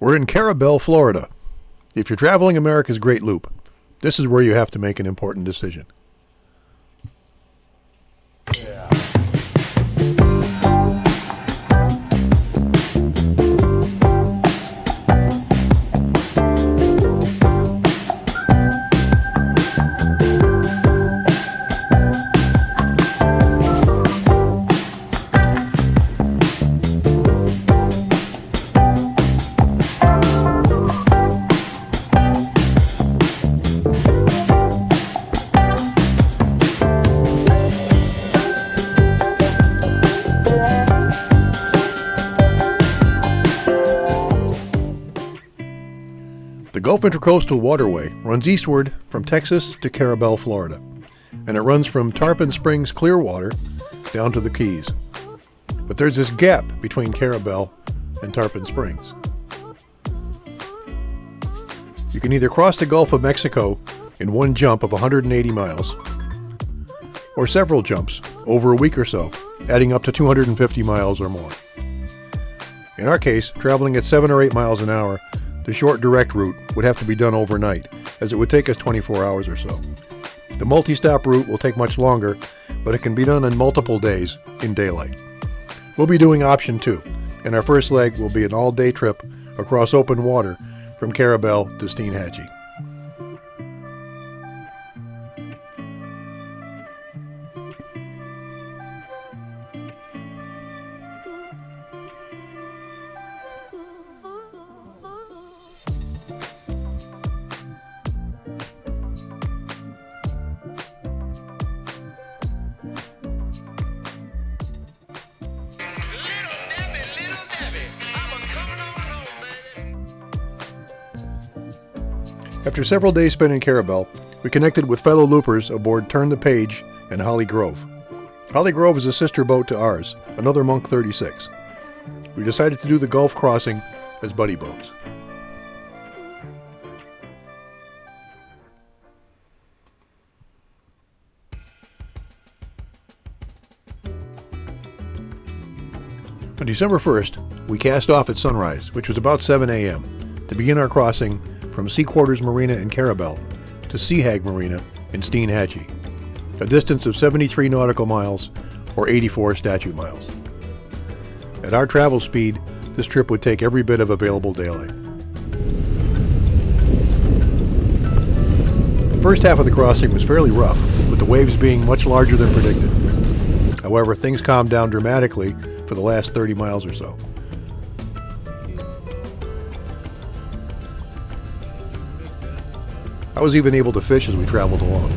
We're in Carabel, Florida. If you're traveling America's Great Loop, this is where you have to make an important decision. The Gulf Intercoastal Waterway runs eastward from Texas to Carabel, Florida, and it runs from Tarpon Springs, Clearwater, down to the Keys. But there's this gap between Carabel and Tarpon Springs. You can either cross the Gulf of Mexico in one jump of 180 miles, or several jumps over a week or so, adding up to 250 miles or more. In our case, traveling at 7 or 8 miles an hour, the short direct route would have to be done overnight, as it would take us 24 hours or so. The multi-stop route will take much longer, but it can be done in multiple days in daylight. We'll be doing option 2, and our first leg will be an all-day trip across open water from Carabel to Steinhatchee. After several days spent in Carabel, we connected with fellow loopers aboard Turn the Page and Holly Grove. Holly Grove is a sister boat to ours, another Monk 36. We decided to do the Gulf crossing as buddy boats. On December 1st, we cast off at sunrise, which was about 7 a.m., to begin our crossing from Sea Quarters Marina in Carabel to Sea Hag Marina in Steinhatchee, a distance of 73 nautical miles or 84 statute miles. At our travel speed, this trip would take every bit of available daylight. The first half of the crossing was fairly rough, with the waves being much larger than predicted. However, things calmed down dramatically for the last 30 miles or so. I was even able to fish as we traveled along.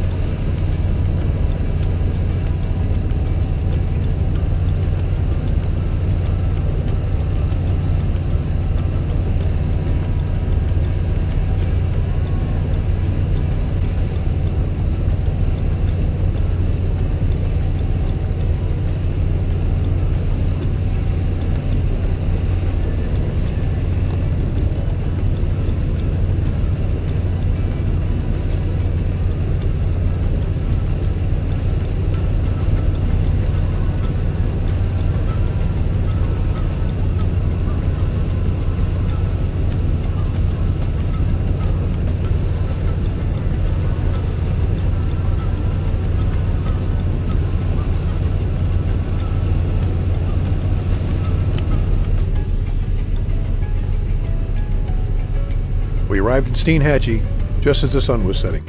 We arrived in Steinhatchee just as the sun was setting.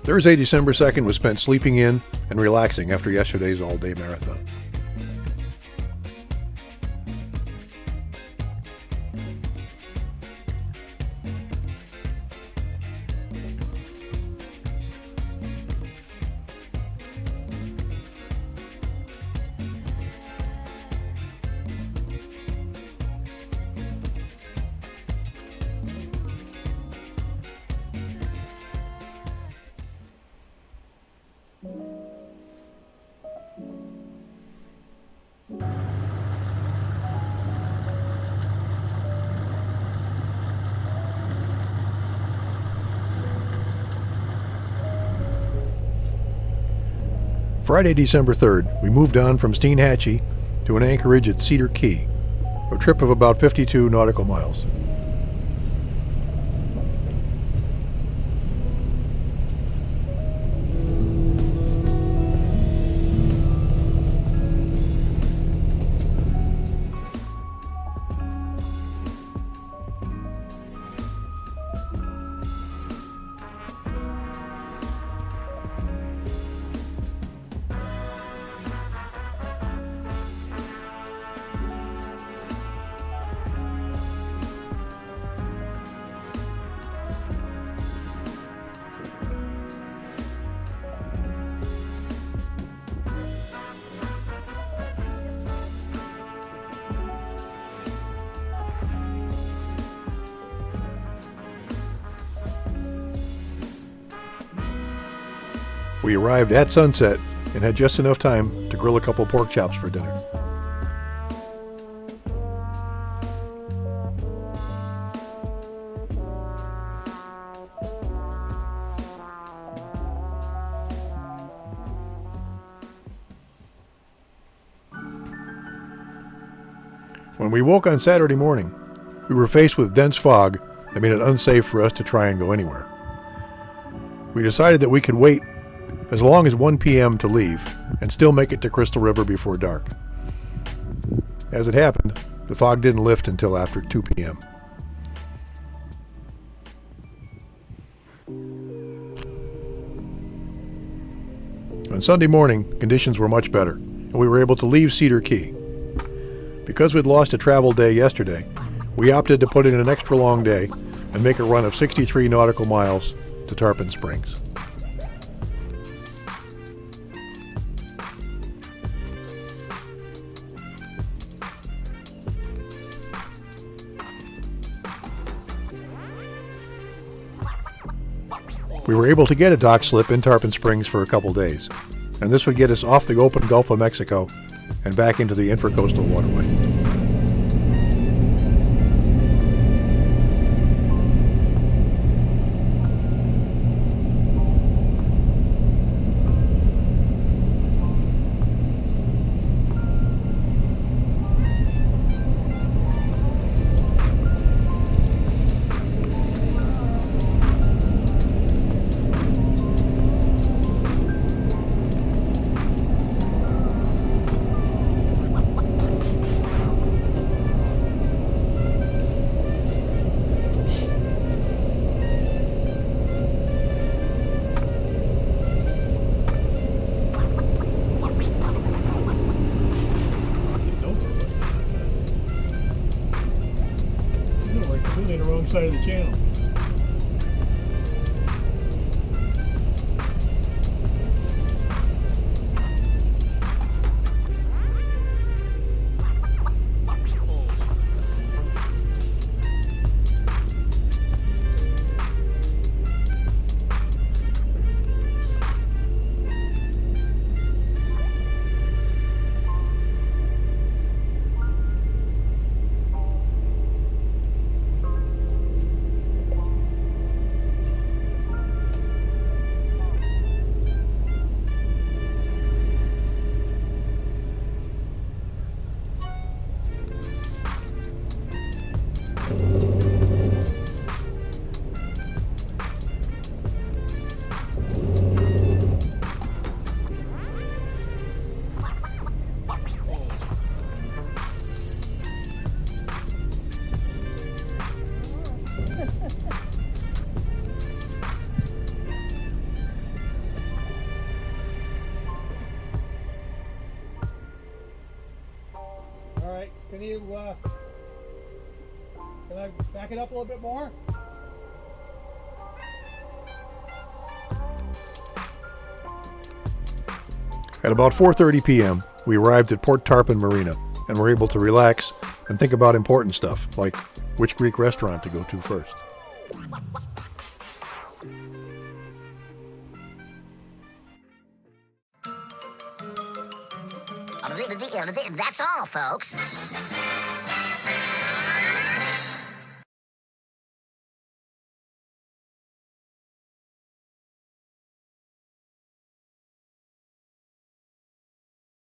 Thursday, December 2nd was spent sleeping in and relaxing after yesterday's all-day marathon. Friday, December 3rd, we moved on from Steinhatchee to an anchorage at Cedar Key, a trip of about 52 nautical miles. We arrived at sunset and had just enough time to grill a couple pork chops for dinner. When we woke on Saturday morning, we were faced with dense fog that made it unsafe for us to try and go anywhere. We decided that we could wait as long as 1 p.m. to leave and still make it to Crystal River before dark. As it happened, the fog didn't lift until after 2 p.m. On Sunday morning, conditions were much better, and we were able to leave Cedar Key. Because we'd lost a travel day yesterday, we opted to put in an extra long day and make a run of 63 nautical miles to Tarpon Springs. We were able to get a dock slip in Tarpon Springs for a couple days, and this would get us off the open Gulf of Mexico and back into the Intracoastal Waterway. On the wrong side of the channel. All right, can I back it up a little bit more? At about 4:30 p.m., we arrived at Port Tarpon Marina and were able to relax and think about important stuff, like which Greek restaurant to go to first. That's all, folks.